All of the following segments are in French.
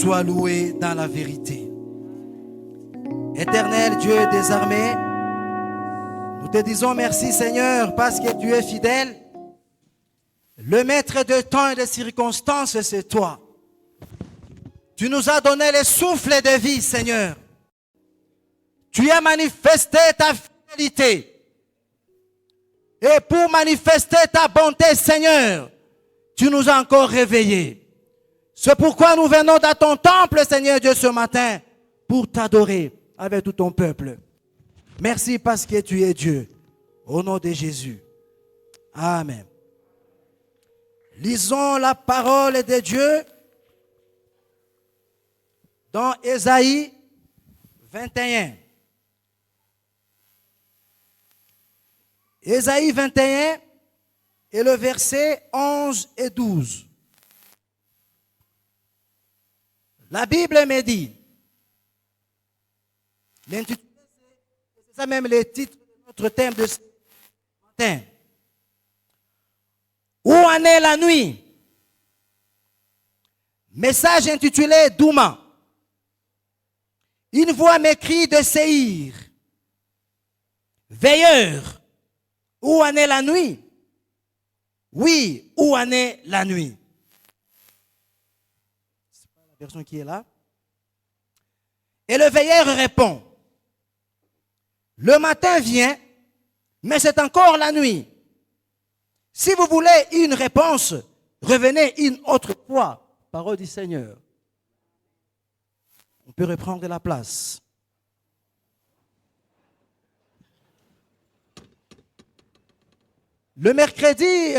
soit loué dans la vérité. Éternel Dieu des armées, nous te disons merci Seigneur parce que tu es fidèle. Le maître de temps et de circonstances, c'est toi. Tu nous as donné le souffle de vie, Seigneur. Tu as manifesté ta fidélité. Et pour manifester ta bonté, Seigneur, tu nous as encore réveillés. C'est pourquoi nous venons dans ton temple, Seigneur Dieu, ce matin, pour t'adorer avec tout ton peuple. Merci parce que tu es Dieu. Au nom de Jésus. Amen. Lisons la parole de Dieu dans Ésaïe 21. Ésaïe 21 et le verset 11 et 12. La Bible me dit, c'est ça même le titre de notre thème de ce matin. Où en est la nuit? Message intitulé Douma. Une voix m'écrit de Séhir. Veilleur, où en est la nuit? Oui, où en est la nuit? C'est pas la version qui est là. Et le veilleur répond, le matin vient, mais c'est encore la nuit. Si vous voulez une réponse, revenez une autre fois. Parole du Seigneur. On peut reprendre la place. Le mercredi,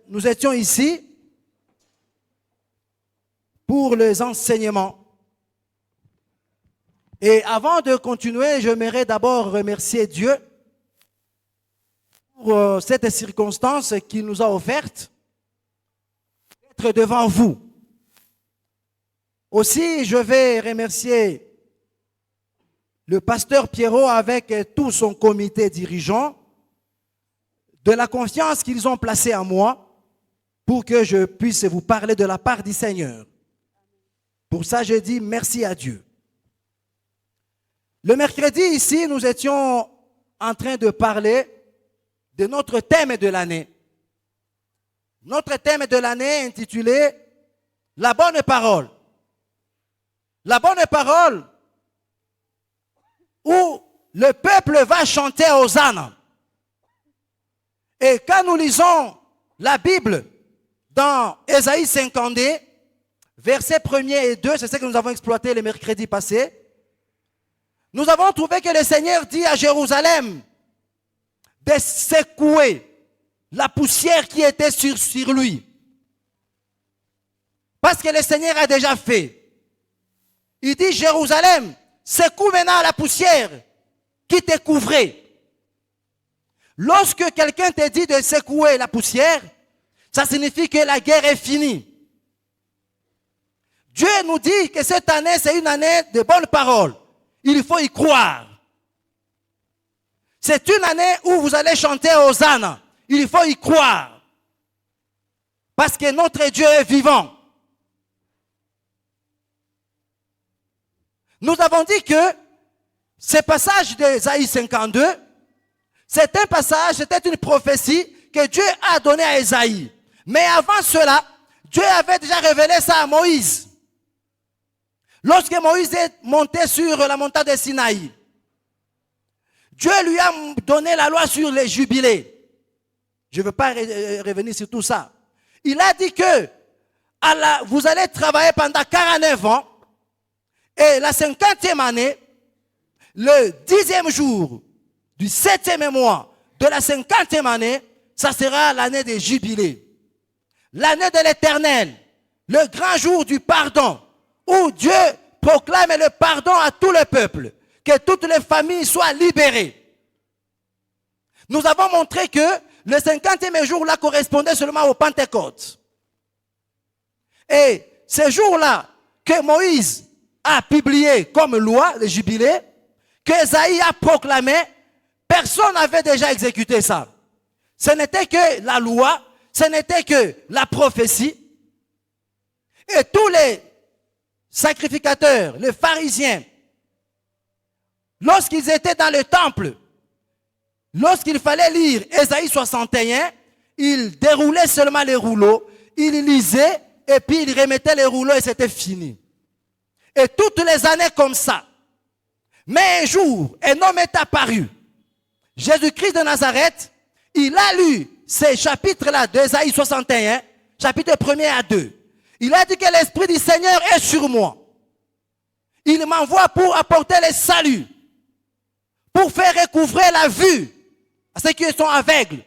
nous étions ici pour les enseignements. Et avant de continuer, j'aimerais d'abord remercier Dieu pour cette circonstance qu'il nous a offerte d'être devant vous. Aussi, je vais remercier le pasteur Pierrot avec tout son comité dirigeant de la confiance qu'ils ont placée en moi pour que je puisse vous parler de la part du Seigneur. Pour ça, je dis merci à Dieu. Le mercredi, ici, nous étions en train de parler de notre thème de l'année. Notre thème de l'année intitulé « La bonne parole ». La bonne parole où le peuple va chanter Hosanna. Et quand nous lisons la Bible dans Ésaïe 52, versets 1er et 2, c'est ce que nous avons exploité le mercredi passé, nous avons trouvé que le Seigneur dit à Jérusalem de secouer la poussière qui était sur lui. Parce que le Seigneur a déjà fait. Il dit, Jérusalem, secoue maintenant la poussière qui te couvrait. Lorsque quelqu'un te dit de secouer la poussière, ça signifie que la guerre est finie. Dieu nous dit que cette année, c'est une année de bonnes paroles. Il faut y croire. C'est une année où vous allez chanter Hosanna. Il faut y croire. Parce que notre Dieu est vivant. Nous avons dit que ce passage d'Ésaïe 52, c'est un passage, c'était une prophétie que Dieu a donnée à Ésaïe. Mais avant cela, Dieu avait déjà révélé ça à Moïse. Lorsque Moïse est monté sur la montagne de Sinaï, Dieu lui a donné la loi sur les jubilés. Je ne veux pas revenir sur tout ça. Il a dit que vous allez travailler pendant 49 ans. Et la 50e année, le 10e jour du 7e mois de la 50e année, ça sera l'année des jubilés. L'année de l'Éternel, le grand jour du pardon, où Dieu proclame le pardon à tout le peuple, que toutes les familles soient libérées. Nous avons montré que le 50e jour-là correspondait seulement au Pentecôte. Et ce jour-là que Moïse a publié comme loi, le jubilé, que Ésaïe a proclamé, personne n'avait déjà exécuté ça. Ce n'était que la loi, ce n'était que la prophétie. Et tous les sacrificateurs, les pharisiens, lorsqu'ils étaient dans le temple, lorsqu'il fallait lire Ésaïe 61, ils déroulaient seulement les rouleaux, ils lisaient et puis ils remettaient les rouleaux et c'était fini. Et toutes les années comme ça. Mais un jour, un homme est apparu. Jésus-Christ de Nazareth, il a lu ces chapitres-là d'Ésaïe 61, chapitre 1er à 2. Il a dit que l'Esprit du Seigneur est sur moi. Il m'envoie pour apporter le salut, pour faire recouvrer la vue à ceux qui sont aveugles,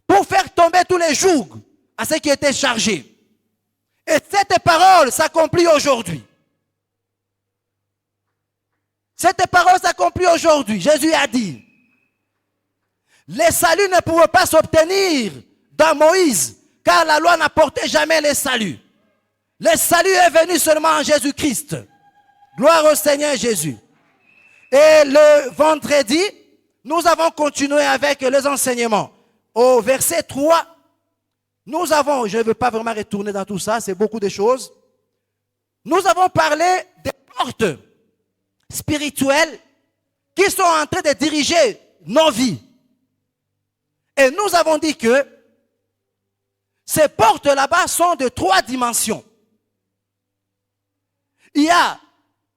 pour faire tomber tous les jougs à ceux qui étaient chargés. Et cette parole s'accomplit aujourd'hui. Cette parole s'accomplit aujourd'hui. Jésus a dit, les saluts ne pouvaient pas s'obtenir dans Moïse, car la loi n'apportait jamais les saluts. Le salut est venu seulement en Jésus-Christ. Gloire au Seigneur Jésus. Et le vendredi, nous avons continué avec les enseignements. Au verset 3, nous avons, je ne veux pas vraiment retourner dans tout ça, c'est beaucoup de choses. Nous avons parlé des portes spirituelles qui sont en train de diriger nos vies. Et nous avons dit que ces portes là-bas sont de 3 dimensions. Il y a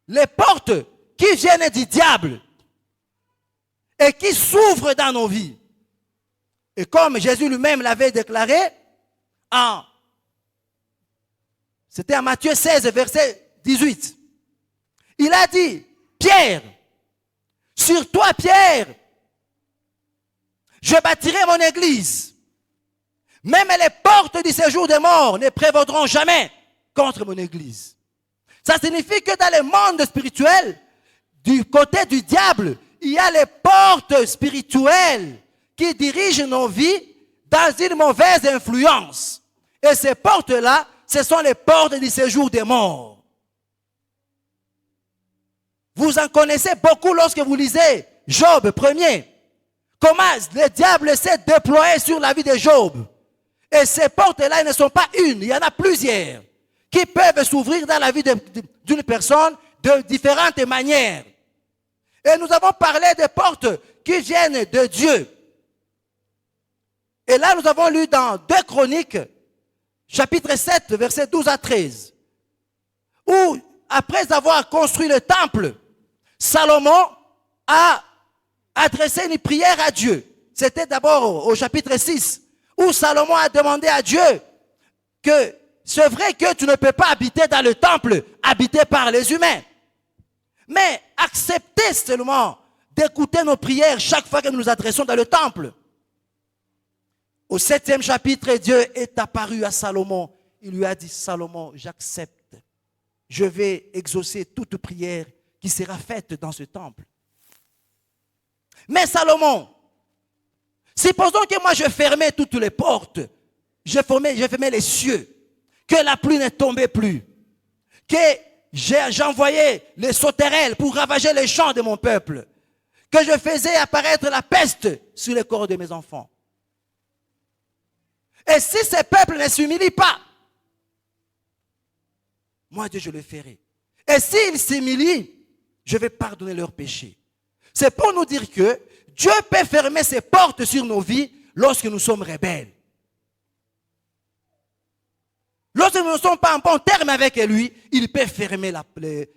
les portes qui viennent du diable et qui s'ouvrent dans nos vies. Et comme Jésus lui-même l'avait déclaré, c'était en Matthieu 16, verset 18. Il a dit, Pierre, sur toi Pierre, je bâtirai mon église. Même les portes du séjour des morts ne prévaudront jamais contre mon église. Ça signifie que dans le monde spirituel, du côté du diable, il y a les portes spirituelles qui dirigent nos vies dans une mauvaise influence. Et ces portes-là, ce sont les portes du séjour des morts. Vous en connaissez beaucoup lorsque vous lisez Job 1er. Comment le diable s'est déployé sur la vie de Job. Et ces portes-là, elles ne sont pas une, il y en a plusieurs qui peuvent s'ouvrir dans la vie d'une personne de différentes manières. Et nous avons parlé des portes qui viennent de Dieu. Et là, nous avons lu dans 2 Chroniques, chapitre 7, versets 12 à 13, où, après avoir construit le temple, Salomon a adressé une prière à Dieu. C'était d'abord au chapitre 6, où Salomon a demandé à Dieu que c'est vrai que tu ne peux pas habiter dans le temple habité par les humains. Mais acceptez seulement d'écouter nos prières chaque fois que nous nous adressons dans le temple. Au 7e chapitre, Dieu est apparu à Salomon. Il lui a dit, Salomon, j'accepte. Je vais exaucer toute prière qui sera faite dans ce temple. Mais Salomon, supposons que moi je fermais toutes les portes, je fermais les cieux, que la pluie ne tombait plus, que j'envoyais les sauterelles pour ravager les champs de mon peuple, que je faisais apparaître la peste sur les corps de mes enfants. Et si ces peuples ne s'humilient pas, moi Dieu je le ferai. Et s'ils s'humilient, je vais pardonner leurs péchés. C'est pour nous dire que Dieu peut fermer ses portes sur nos vies lorsque nous sommes rebelles. Lorsque nous ne sommes pas en bon terme avec lui, il peut fermer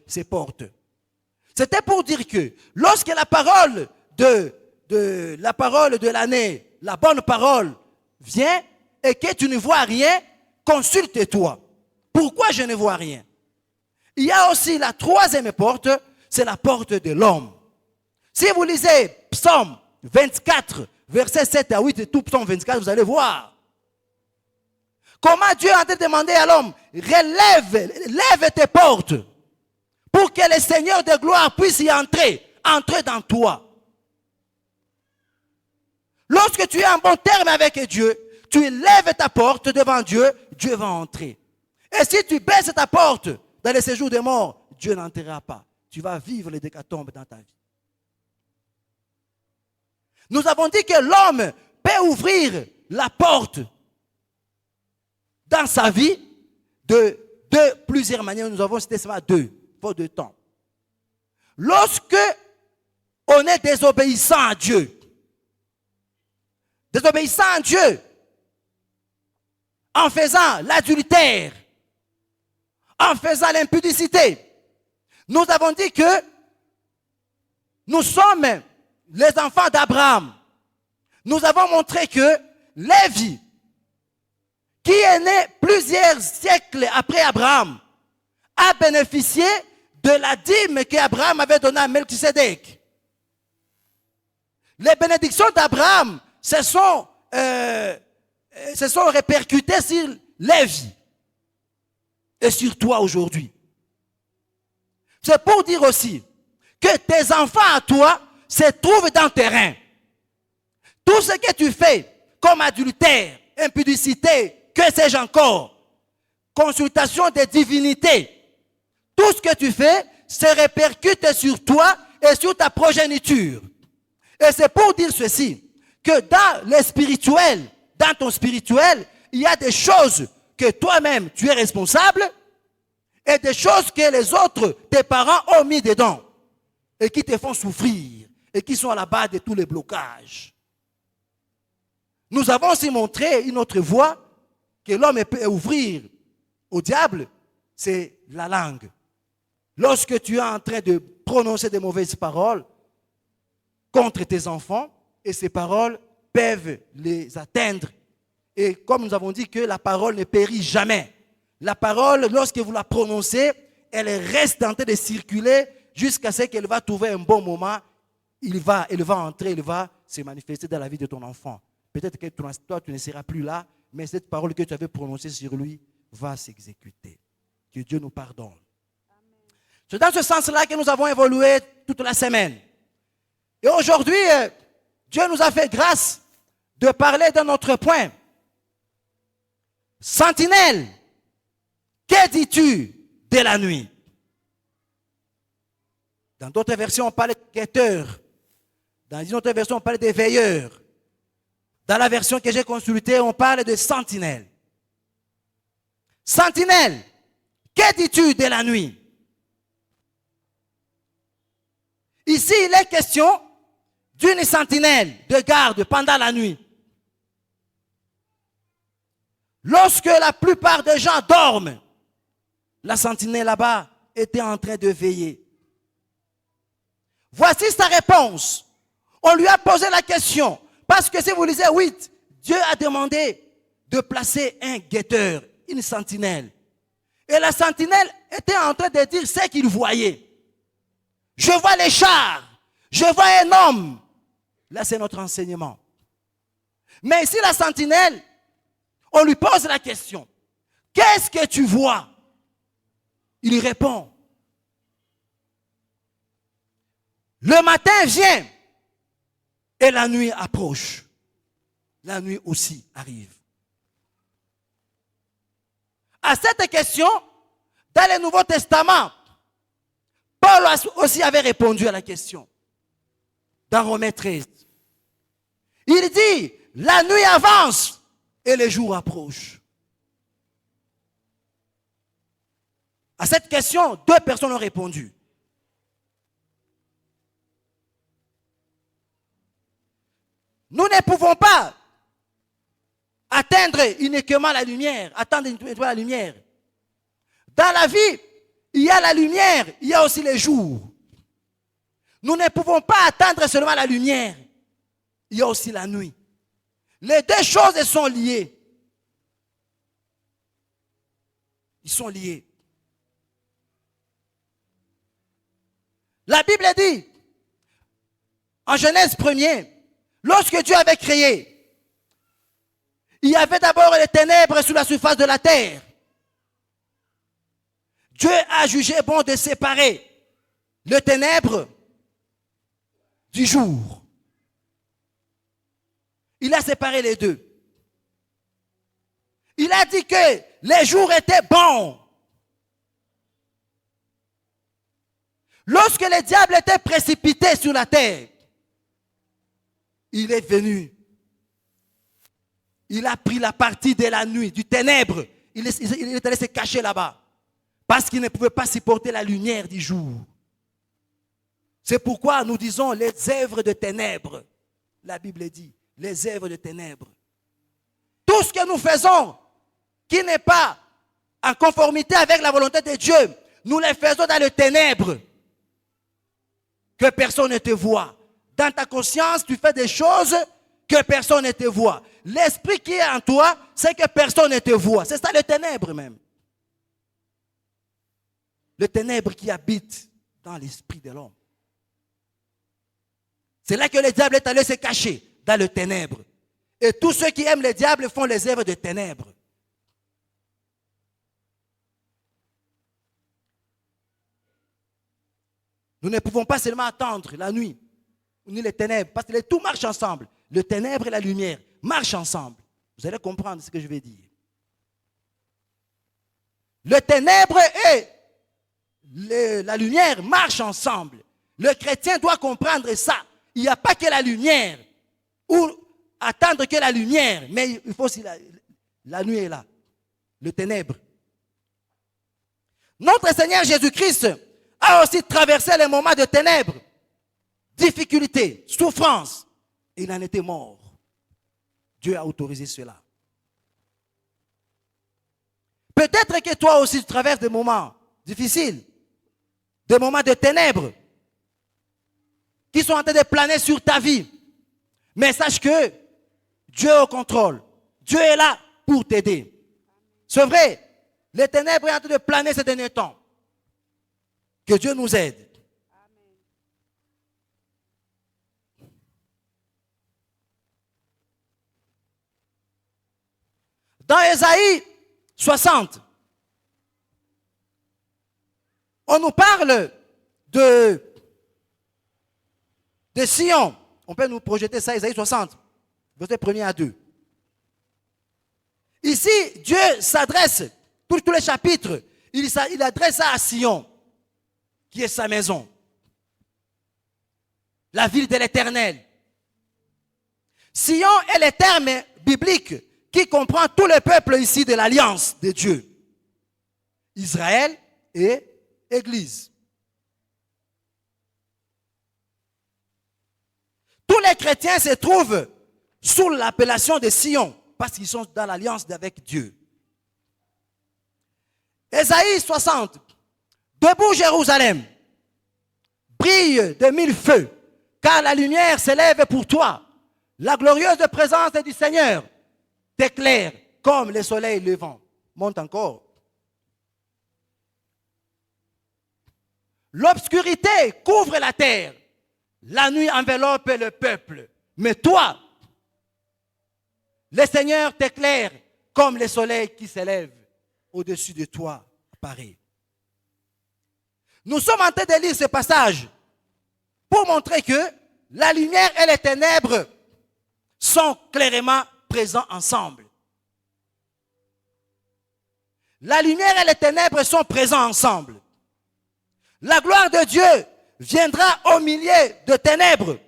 ses portes. C'était pour dire que lorsque la parole de l'année, la bonne parole vient et que tu ne vois rien, consulte-toi. Pourquoi je ne vois rien? Il y a aussi la 3e porte, c'est la porte de l'homme. Si vous lisez Psaume 24, versets 7 à 8 et tout Psaume 24, vous allez voir comment Dieu a demandé à l'homme, lève tes portes pour que le Seigneur de gloire puisse y entrer dans toi. Lorsque tu es en bon terme avec Dieu, tu lèves ta porte devant Dieu, Dieu va entrer. Et si tu baisses ta porte dans les séjours des morts, Dieu n'entrera pas. Tu vas vivre les décatombes dans ta vie. Nous avons dit que l'homme peut ouvrir la porte dans sa vie de de plusieurs manières. Nous avons cité seulement deux, pour deux temps. Lorsque on est désobéissant à Dieu, en faisant l'adultère, en faisant l'impudicité, nous avons dit que nous sommes les enfants d'Abraham. Nous avons montré que Lévi, qui est né plusieurs siècles après Abraham, a bénéficié de la dîme qu'Abraham avait donnée à Melchisédek. Les bénédictions d'Abraham se sont répercutées sur Lévi et sur toi aujourd'hui. C'est pour dire aussi que tes enfants à toi se trouvent dans tes reins. Tout ce que tu fais comme adultère, impudicité, que sais-je encore, consultation des divinités, tout ce que tu fais se répercute sur toi et sur ta progéniture. Et c'est pour dire ceci, que dans le spirituel, dans ton spirituel, il y a des choses que toi-même tu es responsable et des choses que les autres, tes parents ont mis dedans et qui te font souffrir et qui sont à la base de tous les blocages. Nous avons aussi montré une autre voie que l'homme peut ouvrir au diable, c'est la langue. Lorsque tu es en train de prononcer des mauvaises paroles contre tes enfants, et ces paroles peuvent les atteindre. Et comme nous avons dit que la parole ne périt jamais. La parole, lorsque vous la prononcez, elle reste en train de circuler jusqu'à ce qu'elle va trouver un bon moment. Elle va entrer, elle va se manifester dans la vie de ton enfant. Peut-être que toi, tu ne seras plus là, mais cette parole que tu avais prononcée sur lui va s'exécuter. Que Dieu nous pardonne. C'est dans ce sens-là que nous avons évolué toute la semaine. Et aujourd'hui, Dieu nous a fait grâce de parler d'un autre point. Sentinelle, que dis-tu de la nuit? Dans d'autres versions, on parle de guetteurs. Dans une autre version, on parle de veilleurs. Dans la version que j'ai consultée, on parle de sentinelle. Sentinelle, que dis-tu de la nuit? Ici, il est question d'une sentinelle de garde pendant la nuit. Lorsque la plupart des gens dorment, la sentinelle là-bas était en train de veiller. Voici sa réponse. On lui a posé la question. Parce que si vous lisez 8, Dieu a demandé de placer un guetteur, une sentinelle. Et la sentinelle était en train de dire ce qu'il voyait. Je vois les chars. Je vois un homme. Là, c'est notre enseignement. Mais ici, la sentinelle, on lui pose la question. Qu'est-ce que tu vois? Il répond. Le matin vient et la nuit approche. La nuit aussi arrive. À cette question, dans le Nouveau Testament, Paul aussi avait répondu à la question. Dans Romains 13. Il dit, la nuit avance et le jour approche. À cette question, deux personnes ont répondu. Nous ne pouvons pas atteindre uniquement la lumière, attendre uniquement la lumière. Dans la vie, il y a la lumière, il y a aussi les jours. Nous ne pouvons pas attendre seulement la lumière, il y a aussi la nuit. Les deux choses sont liées. Ils sont liés. La Bible dit, en Genèse 1er, lorsque Dieu avait créé, il y avait d'abord les ténèbres sur la surface de la terre. Dieu a jugé bon de séparer les ténèbres du jour. Il a séparé les deux. Il a dit que les jours étaient bons. Lorsque le diable était précipité sur la terre, il est venu. Il a pris la partie de la nuit, du ténèbre. Il est allé se cacher là-bas. Parce qu'ils ne pouvaient pas supporter la lumière du jour. C'est pourquoi nous disons les œuvres de ténèbres. La Bible dit, les œuvres de ténèbres. Tout ce que nous faisons qui n'est pas en conformité avec la volonté de Dieu, nous les faisons dans les ténèbres. Que personne ne te voit. Dans ta conscience, tu fais des choses que personne ne te voit. L'esprit qui est en toi, c'est que personne ne te voit. C'est ça le ténèbre même. Le ténèbre qui habite dans l'esprit de l'homme. C'est là que le diable est allé se cacher, dans le ténèbre. Et tous ceux qui aiment le diable font les œuvres de ténèbres. Nous ne pouvons pas seulement attendre la nuit, ni les ténèbres, parce que tout marche ensemble. Le ténèbre et la lumière marchent ensemble. Vous allez comprendre ce que je vais dire. Le ténèbre et la lumière marchent ensemble. Le chrétien doit comprendre ça. Il n'y a pas que la lumière, ou attendre que la lumière, mais il faut aussi la nuit est là, le ténèbre. Notre Seigneur Jésus-Christ a aussi traversé les moments de ténèbres, difficultés, souffrances. Il en était mort. Dieu a autorisé cela. Peut-être que toi aussi tu traverses des moments difficiles, des moments de ténèbres qui sont en train de planer sur ta vie. Mais sache que Dieu est au contrôle. Dieu est là pour t'aider. C'est vrai, les ténèbres sont en train de planer ces derniers temps. Que Dieu nous aide. Dans Ésaïe 60, on nous parle de Sion. On peut nous projeter ça, Ésaïe 60, verset 1er à 2. Ici, Dieu s'adresse, pour tous les chapitres, il adresse ça à Sion, qui est sa maison. La ville de l'Éternel. Sion est le terme biblique qui comprend tout le peuple ici de l'alliance de Dieu. Israël et Église. Tous les chrétiens se trouvent sous l'appellation de Sion parce qu'ils sont dans l'alliance avec Dieu. Ésaïe 60. Debout Jérusalem, brille de mille feux, car la lumière s'élève pour toi. La glorieuse présence du Seigneur t'éclaire comme le soleil levant. Monte encore. L'obscurité couvre la terre. La nuit enveloppe le peuple. Mais toi, le Seigneur t'éclaire comme le soleil qui s'élève au-dessus de toi. Pareil. Nous sommes en train de lire ce passage pour montrer que la lumière et les ténèbres sont clairement présents ensemble. La lumière et les ténèbres sont présents ensemble. La gloire de Dieu viendra au milieu de ténèbres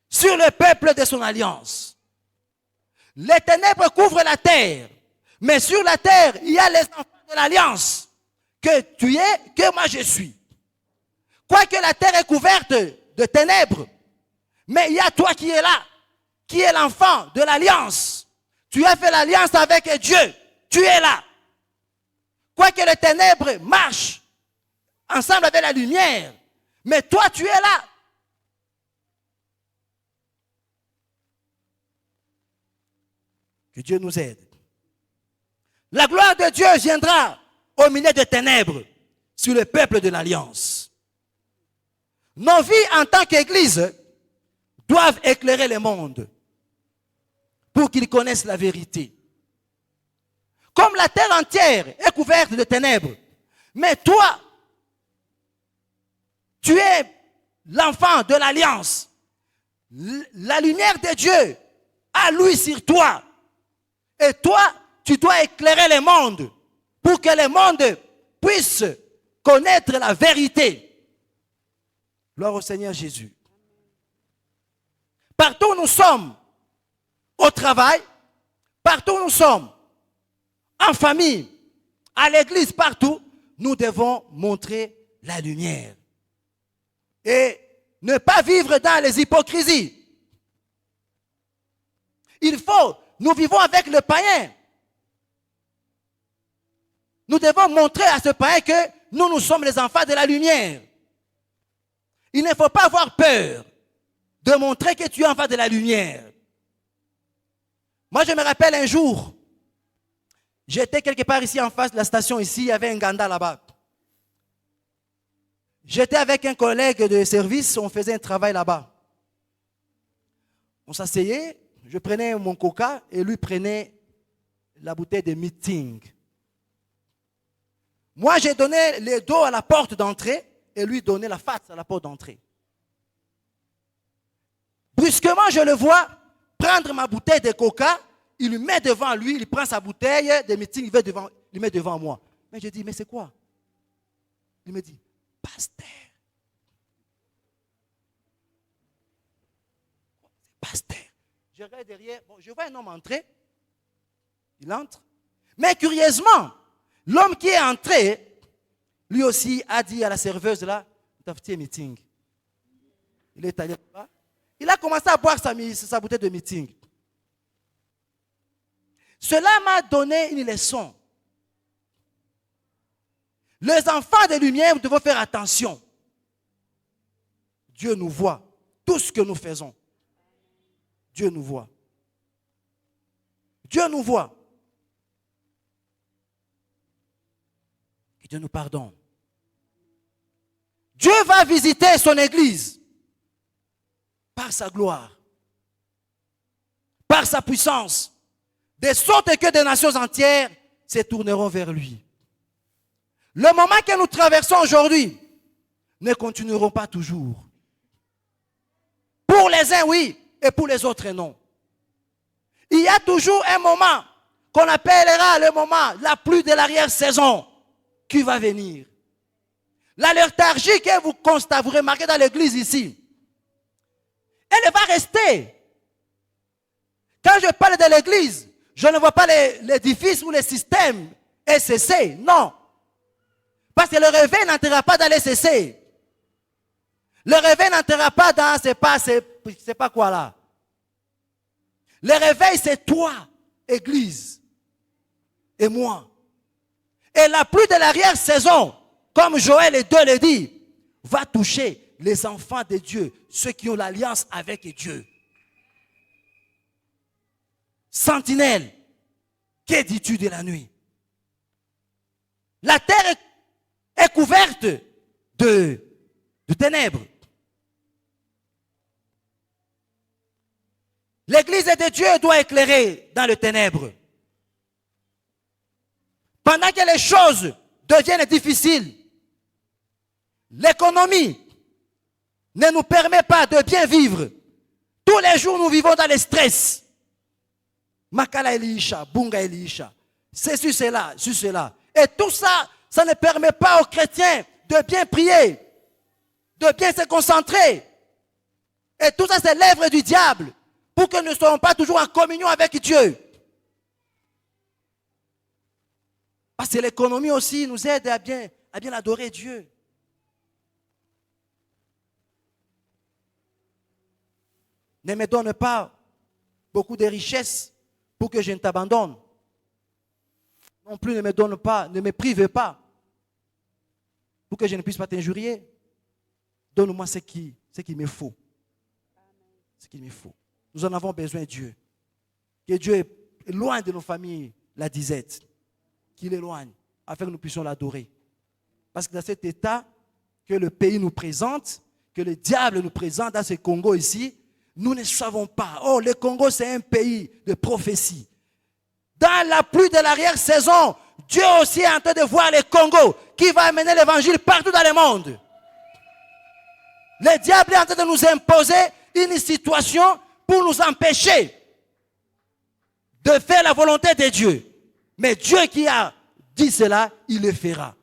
sur le peuple de son alliance. Les ténèbres couvrent la terre, mais sur la terre, il y a les enfants de l'alliance, que tu es, que moi je suis. Quoique la terre est couverte de ténèbres, mais il y a toi qui es là, qui est l'enfant de l'alliance. Tu as fait l'alliance avec Dieu, tu es là. Quoique les ténèbres marchent ensemble avec la lumière, mais toi tu es là. Que Dieu nous aide. La gloire de Dieu viendra au milieu des ténèbres sur le peuple de l'alliance. Nos vies en tant qu'Église doivent éclairer le monde pour qu'ils connaissent la vérité. Comme la terre entière est couverte de ténèbres, mais toi, tu es l'enfant de l'alliance. La lumière de Dieu a lui sur toi. Et toi, tu dois éclairer le monde pour que le monde puisse connaître la vérité. Gloire au Seigneur Jésus. Partout où nous sommes, au travail, partout où nous sommes, en famille, à l'église, partout, nous devons montrer la lumière. Et ne pas vivre dans les hypocrisies. Nous vivons avec le païen. Nous devons montrer à ce païen que nous sommes les enfants de la lumière. Il ne faut pas avoir peur de montrer que tu es enfant de la lumière. Moi, je me rappelle un jour, j'étais quelque part ici en face de la station, ici, il y avait un ganda là-bas. J'étais avec un collègue de service, on faisait un travail là-bas. On s'asseyait, je prenais mon coca et lui prenait la bouteille de meeting. Moi, j'ai donné le dos à la porte d'entrée et lui donnait la face à la porte d'entrée. Brusquement, je le vois prendre ma bouteille de coca, il lui met devant lui, il prend sa bouteille de meeting, il met devant moi. Mais je dis, mais c'est quoi? Il me dit, pasteur. Pasteur. Je regarde derrière, bon, je vois un homme entrer. Il entre. Mais curieusement, l'homme qui est entré, lui aussi a dit à la serveuse là, Tafti meeting. Il est allé là-bas. Il a commencé à boire sa bouteille de meeting. Cela m'a donné une leçon. Les enfants de lumière, nous devons faire attention. Dieu nous voit. Tout ce que nous faisons. Dieu nous voit. Dieu nous voit. Et Dieu nous pardonne. Dieu va visiter son église par sa gloire, par sa puissance, de sorte que des nations entières se tourneront vers lui. Le moment que nous traversons aujourd'hui ne continueront pas toujours. Pour les uns, oui, et pour les autres, non. Il y a toujours un moment qu'on appellera le moment, la pluie de l'arrière-saison, qui va venir. La léthargie que vous constatez, vous remarquez dans l'église ici, elle va rester. Quand je parle de l'église, je ne vois pas l'édifice ou les systèmes SCC, non. Parce que le réveil n'entrera pas dans les SCC. Le réveil n'entrera pas dans, c'est pas quoi là. Le réveil, c'est toi, église, et moi. Et la pluie de l'arrière-saison, comme Joël et 2 le dit, va toucher les enfants de Dieu, ceux qui ont l'alliance avec Dieu. Sentinelle, que dis-tu de la nuit? La terre est couverte de ténèbres. L'église de Dieu doit éclairer dans les ténèbres. Pendant que les choses deviennent difficiles, l'économie ne nous permet pas de bien vivre. Tous les jours, nous vivons dans le stress. Makala Elisha, Bunga Elisha. C'est cela, c'est cela. Et tout ça, ça ne permet pas aux chrétiens de bien prier, de bien se concentrer. Et tout ça, c'est l'œuvre du diable pour que nous ne soyons pas toujours en communion avec Dieu. Parce que l'économie aussi nous aide à bien adorer Dieu. Ne me donne pas beaucoup de richesses pour que je ne t'abandonne. Non plus ne me donne pas, ne me prive pas pour que je ne puisse pas t'injurier. Donne-moi ce qu'il me faut. Ce qu'il me faut. Nous en avons besoin, Dieu. Que Dieu est loin de nos familles, la disette. Qu'il éloigne, afin que nous puissions l'adorer. Parce que dans cet état que le pays nous présente, que le diable nous présente dans ce Congo ici, nous ne savons pas. Oh, le Congo, c'est un pays de prophétie. Dans la pluie de l'arrière-saison, Dieu aussi est en train de voir le Congo qui va amener l'évangile partout dans le monde. Le diable est en train de nous imposer une situation pour nous empêcher de faire la volonté de Dieu. Mais Dieu qui a dit cela, il le fera.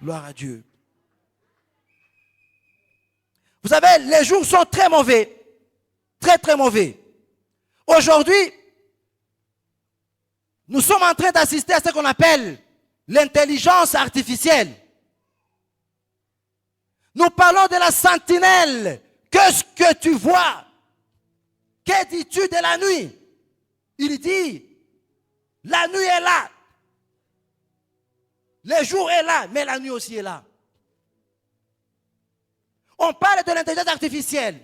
Gloire à Dieu. Vous savez, les jours sont très mauvais. Très, très mauvais. Aujourd'hui, nous sommes en train d'assister à ce qu'on appelle l'intelligence artificielle. Nous parlons de la sentinelle. Qu'est-ce que tu vois? Que dis-tu de la nuit? Il dit, la nuit est là. Le jour est là, mais la nuit aussi est là. On parle de l'intelligence artificielle.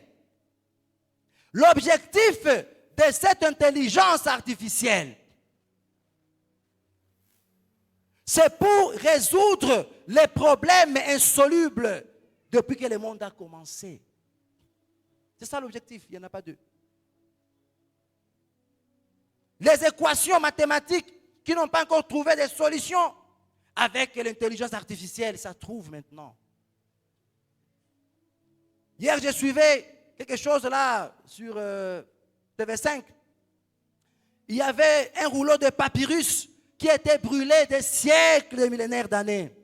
L'objectif de cette intelligence artificielle, c'est pour résoudre les problèmes insolubles depuis que le monde a commencé. C'est ça l'objectif, il n'y en a pas deux. Les équations mathématiques qui n'ont pas encore trouvé des solutions, avec l'intelligence artificielle, ça trouve maintenant. Hier, je suivais quelque chose là sur TV5. Il y avait un rouleau de papyrus qui était brûlé des siècles, des millénaires d'années.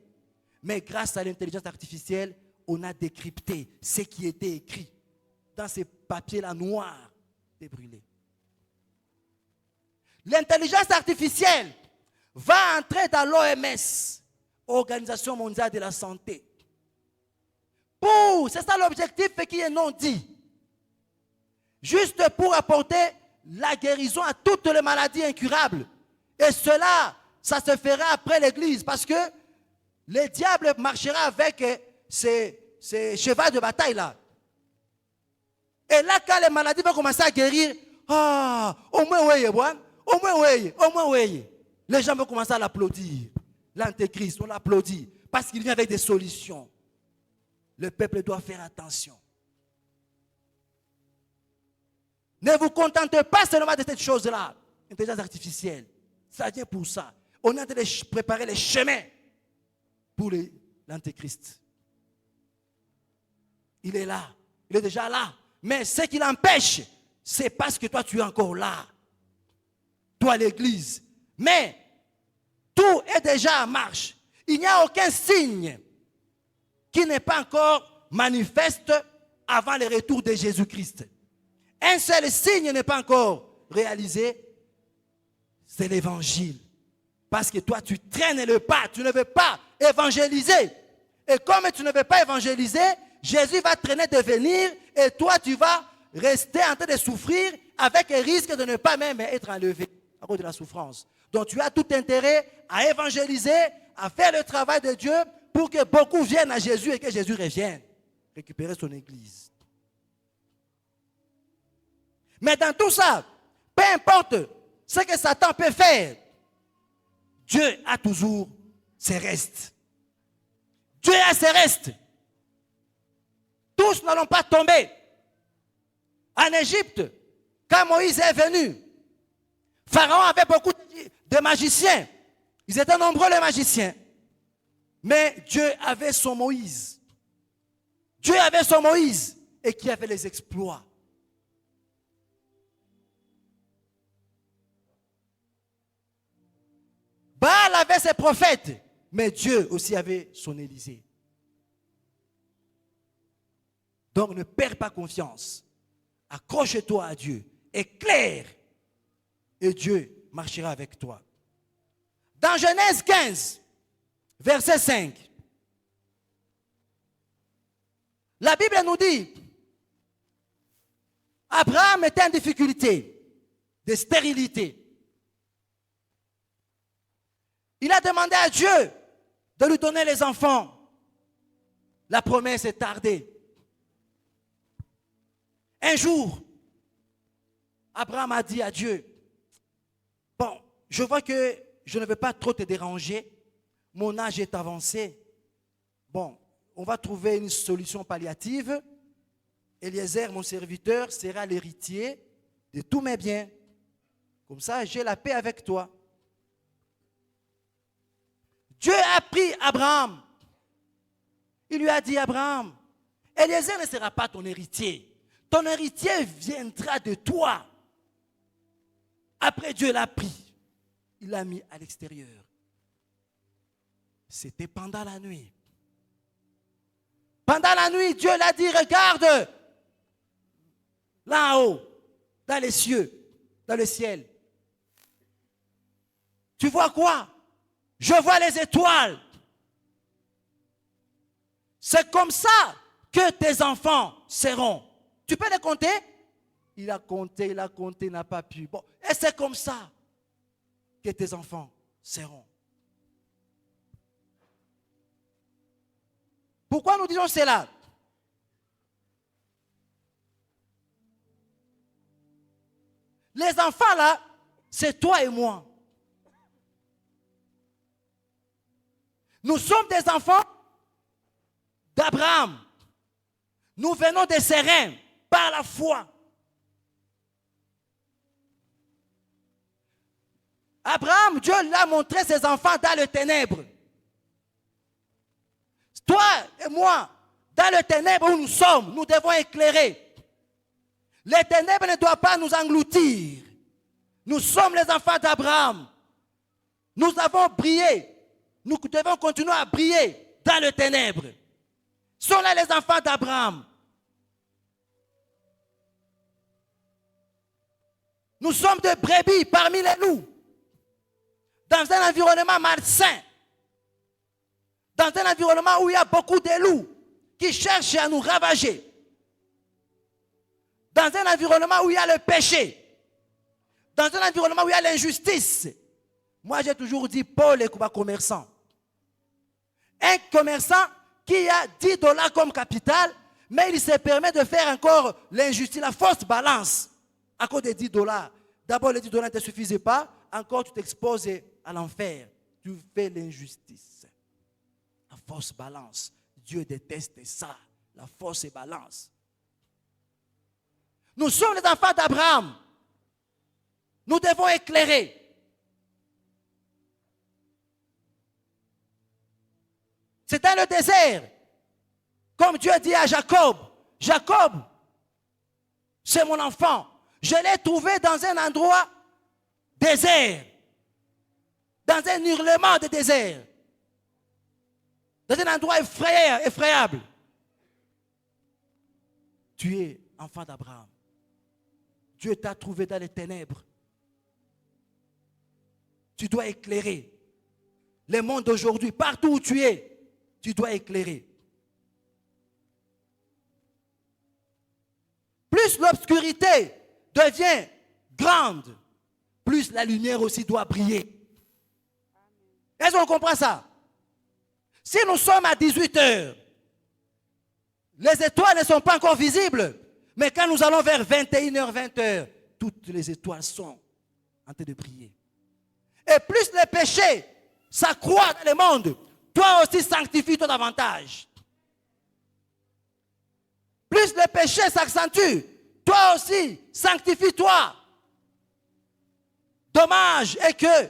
Mais grâce à l'intelligence artificielle, on a décrypté ce qui était écrit dans ces papiers-là noirs brûlés. L'intelligence artificielle va entrer dans l'OMS, Organisation mondiale de la santé. C'est ça l'objectif qui est non dit. Juste pour apporter la guérison à toutes les maladies incurables. Et cela, ça se fera après l'église parce que le diable marchera avec ces chevaux de bataille là. Et là, quand les maladies vont commencer à guérir, au moins oui. Les gens vont commencer à l'applaudir. L'antéchrist, on l'applaudit parce qu'il vient avec des solutions. Le peuple doit faire attention. Ne vous contentez pas seulement de cette chose-là, l'intelligence artificielle. Ça vient pour ça. On est en train de préparer les chemins pour l'antéchrist. Il est là. Il est déjà là. Mais ce qui l'empêche, c'est parce que toi, tu es encore là. Toi, l'église. Mais tout est déjà en marche. Il n'y a aucun signe qui n'est pas encore manifeste avant le retour de Jésus-Christ. Un seul signe n'est pas encore réalisé, c'est l'évangile. Parce que toi, tu traînes le pas, tu ne veux pas évangéliser. Et comme tu ne veux pas évangéliser, Jésus va traîner de venir et toi, tu vas rester en train de souffrir avec un risque de ne pas même être enlevé à cause de la souffrance. Donc, tu as tout intérêt à évangéliser, à faire le travail de Dieu pour que beaucoup viennent à Jésus et que Jésus revienne récupérer son église. Mais dans tout ça, peu importe ce que Satan peut faire, Dieu a toujours ses restes. Dieu a ses restes. Tous n'allons pas tomber. En Égypte, quand Moïse est venu, Pharaon avait beaucoup de magiciens. Ils étaient nombreux les magiciens. Mais Dieu avait son Moïse. Dieu avait son Moïse et qui avait les exploits. Baal avait ses prophètes, mais Dieu aussi avait son Élysée. Donc ne perds pas confiance. Accroche-toi à Dieu. Éclaire. Et Dieu marchera avec toi. Dans Genèse 15, verset 5, la Bible nous dit, Abraham était en difficulté de stérilité. Il a demandé à Dieu de lui donner les enfants. La promesse est tardée. Un jour, Abraham a dit à Dieu, bon, je vois que je ne veux pas trop te déranger. Mon âge est avancé. Bon, on va trouver une solution palliative. Eliezer, mon serviteur, sera l'héritier de tous mes biens. Comme ça, j'ai la paix avec toi. Dieu a pris Abraham. Il lui a dit, Abraham, Eliezer ne sera pas ton héritier. Ton héritier viendra de toi. Après, Dieu l'a pris. Il l'a mis à l'extérieur. C'était pendant la nuit. Pendant la nuit, Dieu l'a dit, regarde, là-haut, dans les cieux, dans le ciel. Tu vois quoi? Je vois les étoiles. C'est comme ça que tes enfants seront. Tu peux les compter? Il a compté, il n'a pas pu. Bon, et c'est comme ça que tes enfants seront. Pourquoi nous disons cela? Les enfants là, c'est toi et moi. Nous sommes des enfants d'Abraham. Nous venons des Sérains par la foi. Abraham, Dieu l'a montré ses enfants dans les ténèbres. Toi et moi, dans les ténèbres où nous sommes, nous devons éclairer. Les ténèbres ne doivent pas nous engloutir. Nous sommes les enfants d'Abraham. Nous avons brillé. Nous devons continuer à briller dans les ténèbres. Sont là les enfants d'Abraham. Nous sommes des brebis parmi les loups. Dans un environnement malsain. Dans un environnement où il y a beaucoup de loups qui cherchent à nous ravager. Dans un environnement où il y a le péché. Dans un environnement où il y a l'injustice. Moi, j'ai toujours dit, Paul est un commerçant. Un commerçant qui a $10 comme capital, mais il se permet de faire encore l'injustice, la fausse balance, à cause des $10. D'abord, les $10 ne te suffisaient pas, encore tu t'exposes à l'enfer. Tu fais l'injustice. La fausse balance. Dieu déteste ça, la fausse balance. Nous sommes les enfants d'Abraham. Nous devons éclairer. C'est dans le désert. Comme Dieu dit à Jacob, Jacob, c'est mon enfant. Je l'ai trouvé dans un endroit désert. Dans un hurlement de désert. Dans un endroit effrayable. Tu es enfant d'Abraham. Dieu t'a trouvé dans les ténèbres. Tu dois éclairer. Le monde d'aujourd'hui, partout où tu es, tu dois éclairer. Plus l'obscurité devient grande, plus la lumière aussi doit briller. Est-ce qu'on comprend ça? Si nous sommes à 18 heures, les étoiles ne sont pas encore visibles, mais quand nous allons vers 21h, 20h, toutes les étoiles sont en train de briller. Et plus le péché s'accroît dans le monde, toi aussi sanctifie-toi davantage. Plus le péché s'accentue, toi aussi sanctifie-toi. Dommage est que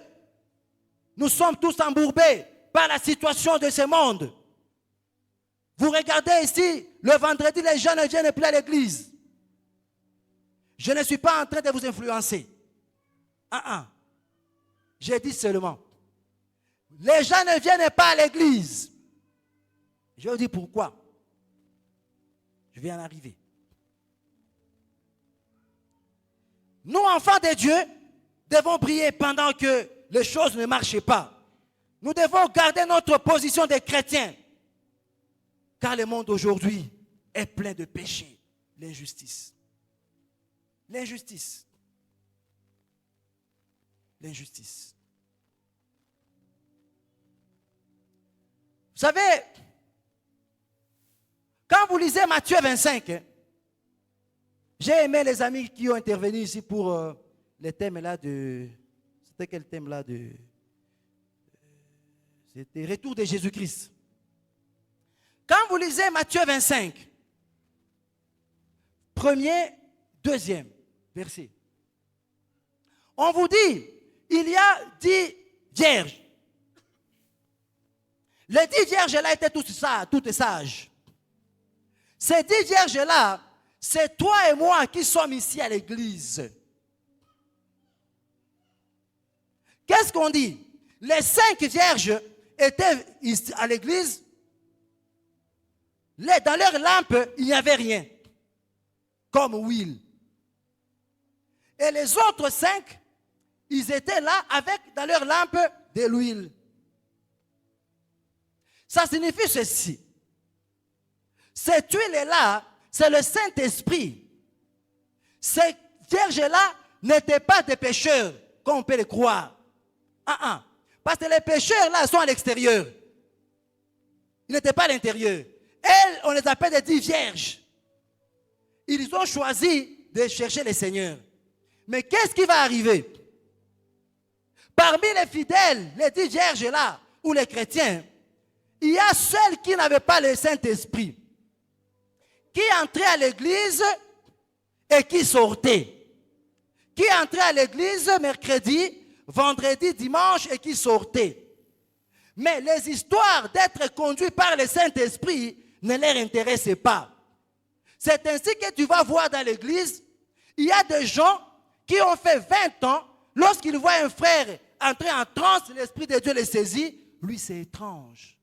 nous sommes tous embourbés par la situation de ce monde. Vous regardez ici, le vendredi, les gens ne viennent plus à l'église. Je ne suis pas en train de vous influencer. J'ai dit seulement, les gens ne viennent pas à l'église. Je vous dis pourquoi. Je vais en arriver. Nous, enfants de Dieu, devons briller pendant que les choses ne marchent pas. Nous devons garder notre position de chrétiens. Car le monde aujourd'hui est plein de péchés, l'injustice. L'injustice. L'injustice. Vous savez, quand vous lisez Matthieu 25, j'ai aimé les amis qui ont intervenu ici pour les thèmes là de... C'était quel thème là de... C'était Retour de Jésus-Christ. Quand vous lisez Matthieu 25, premier, deuxième verset, on vous dit, il y a 10 vierges. Les 10 vierges-là étaient toutes sages. Ces 10 vierges-là, c'est toi et moi qui sommes ici à l'église. Qu'est-ce qu'on dit? Les 5 vierges étaient ici à l'église. Dans leur lampe, il n'y avait rien. Comme huile. Et les autres 5, ils étaient là avec dans leur lampe de l'huile. Ça signifie ceci. Cette huile-là, c'est le Saint-Esprit. Ces vierges-là n'étaient pas des pécheurs, comme on peut le croire. Parce que les pécheurs-là sont à l'extérieur. Ils n'étaient pas à l'intérieur. Elles, on les appelle des 10 vierges. Ils ont choisi de chercher le Seigneur. Mais qu'est-ce qui va arriver? Parmi les fidèles, les 10 vierges-là, ou les chrétiens, il y a celles qui n'avaient pas le Saint-Esprit, qui entraient à l'église et qui sortaient. Qui entraient à l'église mercredi, vendredi, dimanche et qui sortaient. Mais les histoires d'être conduits par le Saint-Esprit ne leur intéressaient pas. C'est ainsi que tu vas voir dans l'église, il y a des gens qui ont fait 20 ans, lorsqu'ils voient un frère entrer en transe, l'Esprit de Dieu les saisit, lui c'est étrange.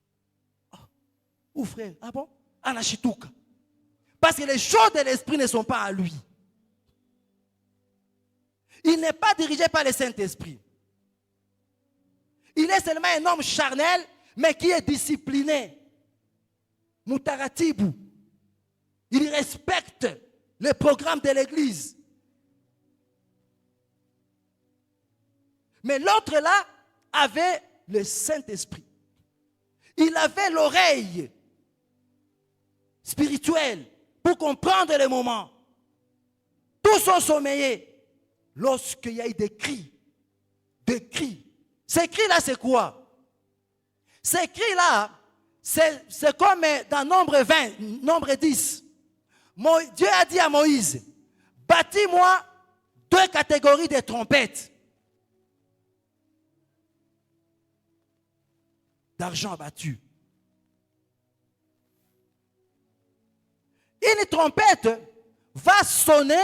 Ou frère, ah bon? Anachitouka. Parce que les choses de l'Esprit ne sont pas à lui. Il n'est pas dirigé par le Saint-Esprit. Il est seulement un homme charnel, mais qui est discipliné. Moutaratibu. Il respecte le programme de l'Église. Mais l'autre là avait le Saint-Esprit. Il avait l'oreille spirituelle pour comprendre les moments. Tous sont sommeillés lorsqu'il y a eu des cris. Des cris. Ces cris-là, c'est quoi? Ces cris-là, c'est comme dans Nombre 20, Nombre 10. Dieu a dit à Moïse, bâtis-moi 2 catégories de trompettes. D'argent abattu. Une trompette va sonner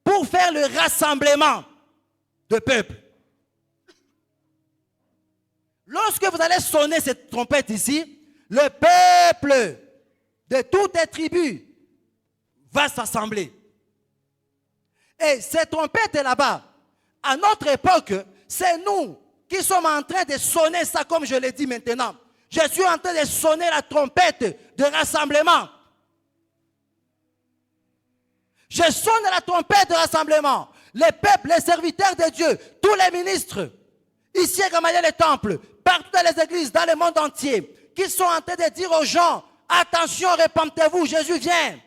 pour faire le rassemblement de peuple. Lorsque vous allez sonner cette trompette ici, le peuple de toutes les tribus va s'assembler. Et cette trompette là-bas, à notre époque, c'est nous qui sommes en train de sonner ça comme je l'ai dit maintenant. Je suis en train de sonner la trompette de rassemblement. Je sonne la trompette de rassemblement. Les peuples, les serviteurs de Dieu, tous les ministres, ici à Gamaliel le temple, partout dans les églises, dans le monde entier, qui sont en train de dire aux gens, attention, répentez-vous, Jésus vient.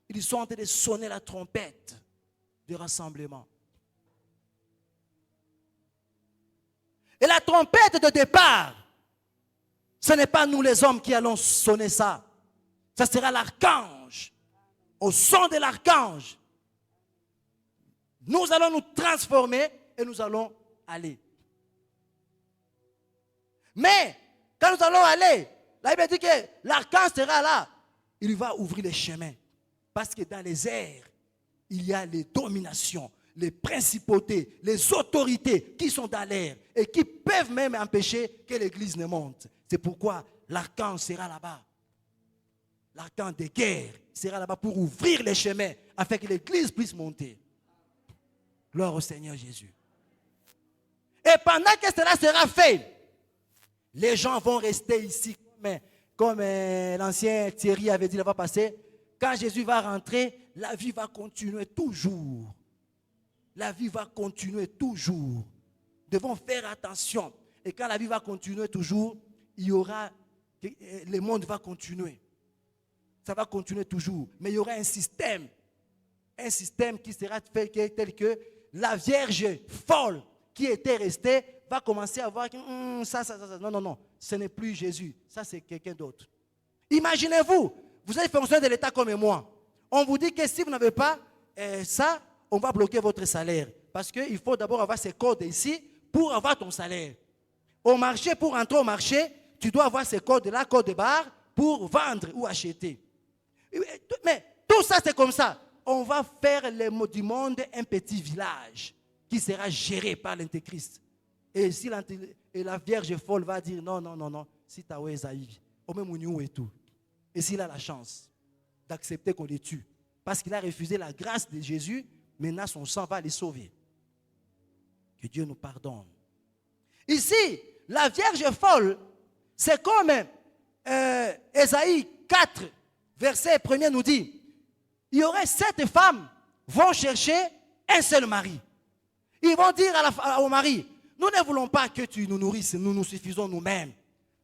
Ils sont en train de sonner la trompette de rassemblement. Et la trompette de départ, ce n'est pas nous les hommes qui allons sonner ça. Ça sera l'archange. Au son de l'archange, nous allons nous transformer et nous allons aller. Mais, quand nous allons aller, la Bible dit que l'archange sera là. Il va ouvrir les chemins. Parce que dans les airs, il y a les dominations, les principautés, les autorités qui sont dans l'air et qui peuvent même empêcher que l'église ne monte. C'est pourquoi l'archange sera là-bas. L'archange de guerre sera là-bas pour ouvrir les chemins afin que l'église puisse monter. Gloire au Seigneur Jésus. Et pendant que cela sera fait, les gens vont rester ici comme l'ancien Thierry avait dit la fois passée. Quand Jésus va rentrer, la vie va continuer toujours. La vie va continuer toujours. Nous devons faire attention. Et quand la vie va continuer toujours, le monde va continuer. Ça va continuer toujours. Mais il y aura un système qui sera fait tel que la Vierge folle qui était restée va commencer à voir que ça. Non, ce n'est plus Jésus. Ça, c'est quelqu'un d'autre. Imaginez-vous, vous êtes fonctionnaire de l'État comme moi. On vous dit que si vous n'avez pas ça, on va bloquer votre salaire. Parce qu'il faut d'abord avoir ces codes ici pour avoir ton salaire. Au marché, pour entrer au marché, tu dois avoir ces codes-là, code de barre, pour vendre ou acheter. Mais tout ça, c'est comme ça. On va faire du monde un petit village qui sera géré par l'Antéchrist. Et si la Vierge folle va dire non, si tu as Esaïe, au même union et tout. Et s'il a la chance d'accepter qu'on les tue, parce qu'il a refusé la grâce de Jésus, maintenant son sang va les sauver. Que Dieu nous pardonne. Ici, la Vierge folle, c'est comme Ésaïe 4, verset 1er nous dit, il y aurait 7 femmes vont chercher un seul mari. Ils vont dire au mari, nous ne voulons pas que tu nous nourrisses, nous nous suffisons nous-mêmes.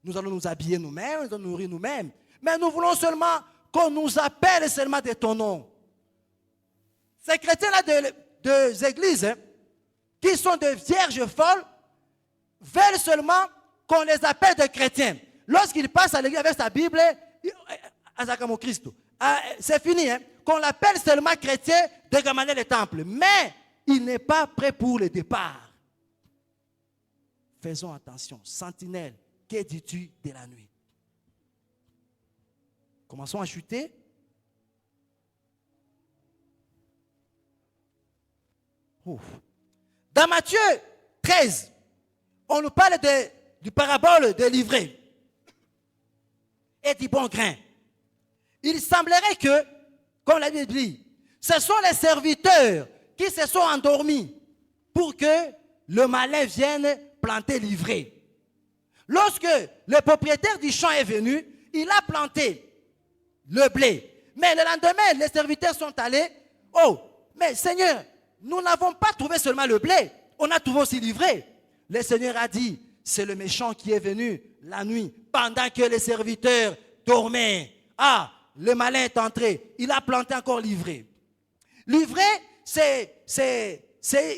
Nous allons nous habiller nous-mêmes, nous allons nous nourrir nous-mêmes. Mais nous voulons seulement qu'on nous appelle seulement de ton nom. Ces chrétiens-là des églises, qui sont des vierges folles, veulent seulement qu'on les appelle des chrétiens. Lorsqu'ils passent à l'église avec sa Bible, c'est fini, qu'on l'appelle seulement chrétien de Gamaliel le temple. Mais il n'est pas prêt pour le départ. Faisons attention. Sentinelle, que dis-tu de la nuit? Commençons à chuter. Ouf. Dans Matthieu 13, on nous parle du parabole de l'ivraie et du bon grain. Il semblerait que, comme la Bible dit, ce sont les serviteurs qui se sont endormis pour que le malin vienne planter l'ivraie. Lorsque le propriétaire du champ est venu, il a planté le blé. Mais le lendemain, les serviteurs sont allés. Oh, mais Seigneur, nous n'avons pas trouvé seulement le blé, on a trouvé aussi l'ivraie. Le Seigneur a dit, c'est le méchant qui est venu la nuit, pendant que les serviteurs dormaient. Ah, le malin est entré, il a planté encore l'ivraie. L'ivraie, c'est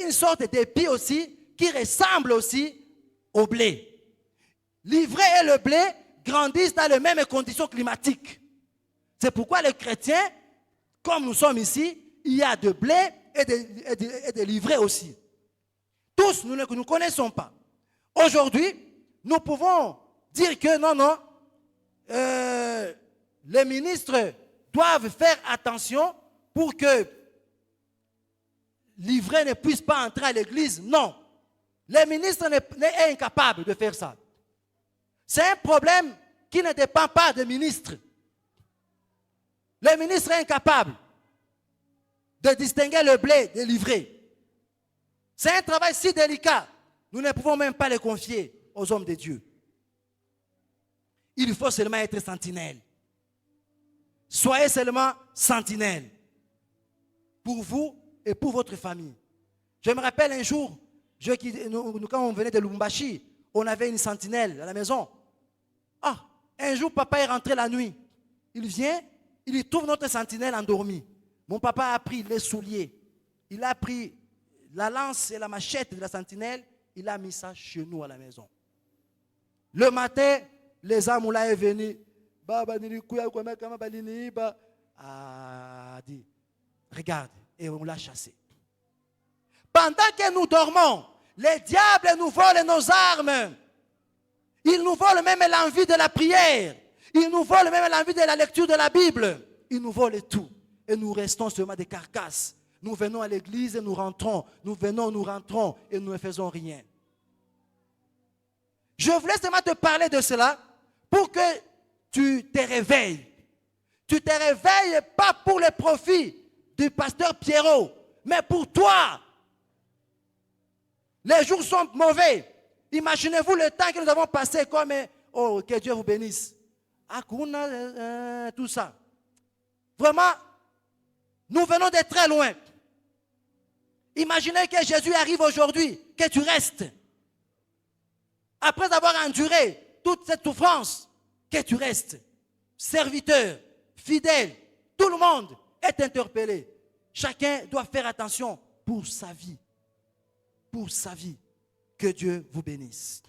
une sorte d'épi aussi, qui ressemble aussi au blé. L'ivraie et le blé grandissent dans les mêmes conditions climatiques. C'est pourquoi les chrétiens, comme nous sommes ici, il y a de blé et de l'ivraie aussi. Tous, nous ne nous connaissons pas. Aujourd'hui, nous pouvons dire que non, les ministres doivent faire attention pour que l'ivraie ne puisse pas entrer à l'église. Non, les ministres sont incapables de faire ça. C'est un problème qui ne dépend pas des ministres. Les ministres sont incapables de distinguer le blé de l'ivraie. C'est un travail si délicat, nous ne pouvons même pas le confier aux hommes de Dieu. Il faut seulement être sentinelle. Soyez seulement sentinelle pour vous et pour votre famille. Je me rappelle un jour, quand on venait de Lubumbashi, on avait une sentinelle à la maison. Ah, un jour, papa est rentré la nuit. Il vient, il trouve notre sentinelle endormie. Mon papa a pris les souliers. Il a pris la lance et la machette de la sentinelle. Il a mis ça chez nous à la maison. Le matin, les Amoula est venu. Dit, regarde, et on l'a chassé. Pendant que nous dormons, les diables nous volent nos armes. Ils nous volent même l'envie de la prière. Ils nous volent même l'envie de la lecture de la Bible. Ils nous volent tout. Et nous restons seulement des carcasses. Nous venons à l'église et nous rentrons. Nous venons, nous rentrons et nous ne faisons rien. Je voulais seulement te parler de cela pour que tu te réveilles. Tu te réveilles pas pour le profit du pasteur Pierrot, mais pour toi. Les jours sont mauvais. Imaginez-vous le temps que nous avons passé comme, oh, que Dieu vous bénisse. Akuna, tout ça. Vraiment, nous venons de très loin. Imaginez que Jésus arrive aujourd'hui, que tu restes. Après avoir enduré toute cette souffrance, que tu restes. Serviteur, fidèle, tout le monde est interpellé. Chacun doit faire attention pour sa vie. Pour sa vie. Que Dieu vous bénisse.